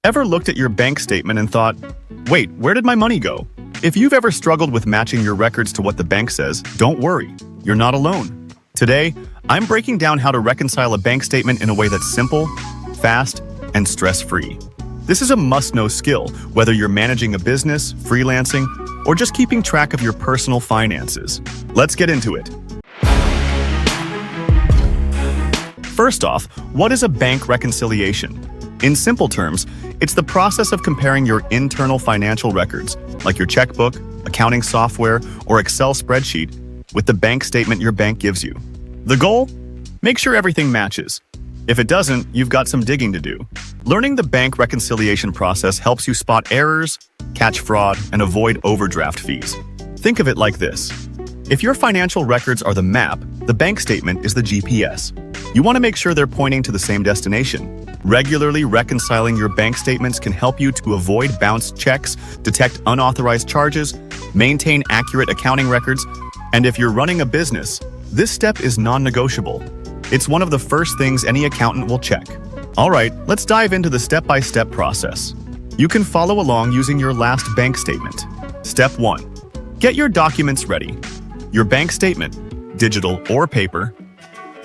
Ever looked at your bank statement and thought, wait, where did my money go? If you've ever struggled with matching your records to what the bank says, don't worry, you're not alone. Today, I'm breaking down how to reconcile a bank statement in a way that's simple, fast, and stress-free. This is a must-know skill, whether you're managing a business, freelancing, or just keeping track of your personal finances. Let's get into it. First off, what is a bank reconciliation? In simple terms, it's the process of comparing your internal financial records, like your checkbook, accounting software, or Excel spreadsheet, with the bank statement your bank gives you. The goal? Make sure everything matches. If it doesn't, you've got some digging to do. Learning the bank reconciliation process helps you spot errors, catch fraud, and avoid overdraft fees. Think of it like this. If your financial records are the map, the bank statement is the GPS. You want to make sure they're pointing to the same destination. Regularly reconciling your bank statements can help you to avoid bounced checks, detect unauthorized charges, maintain accurate accounting records, and if you're running a business, this step is non-negotiable. It's one of the first things any accountant will check. All right, let's dive into the step-by-step process. You can follow along using your last bank statement. Step 1. Get your documents ready. Your bank statement, digital or paper,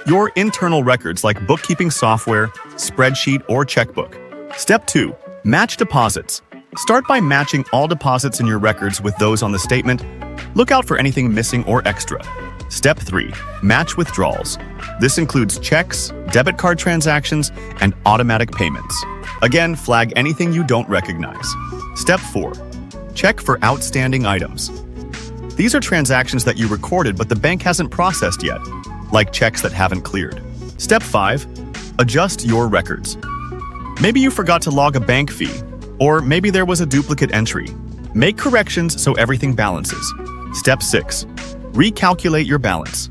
your internal records like bookkeeping software, spreadsheet, or checkbook. Step 2. Match deposits. Start by matching all deposits in your records with those on the statement. Look out for anything missing or extra. Step 3. Match withdrawals. This includes checks, debit card transactions, and automatic payments. Again, flag anything you don't recognize. Step 4. Check for outstanding items. These are transactions that you recorded but the bank hasn't processed yet, like checks that haven't cleared. Step 5. Adjust your records. Maybe you forgot to log a bank fee, or maybe there was a duplicate entry. Make corrections so everything balances. Step 6. Recalculate your balance.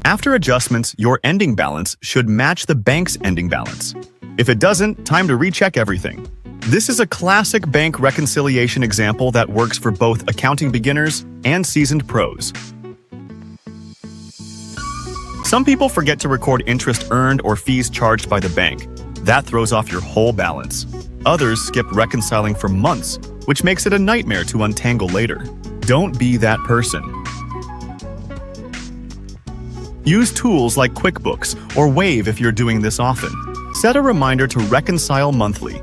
After adjustments, your ending balance should match the bank's ending balance. If it doesn't, time to recheck everything. This is a classic bank reconciliation example that works for both accounting beginners and seasoned pros. Some people forget to record interest earned or fees charged by the bank. That throws off your whole balance. Others skip reconciling for months, which makes it a nightmare to untangle later. Don't be that person. Use tools like QuickBooks or Wave if you're doing this often. Set a reminder to reconcile monthly.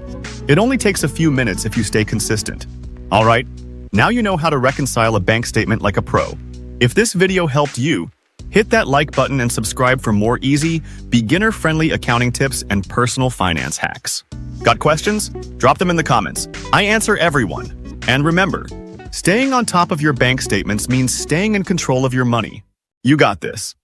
It only takes a few minutes if you stay consistent. All right, now you know how to reconcile a bank statement like a pro. If this video helped you, hit that like button and subscribe for more easy, beginner-friendly accounting tips and personal finance hacks. Got questions? Drop them in the comments. I answer everyone. And remember, staying on top of your bank statements means staying in control of your money. You got this.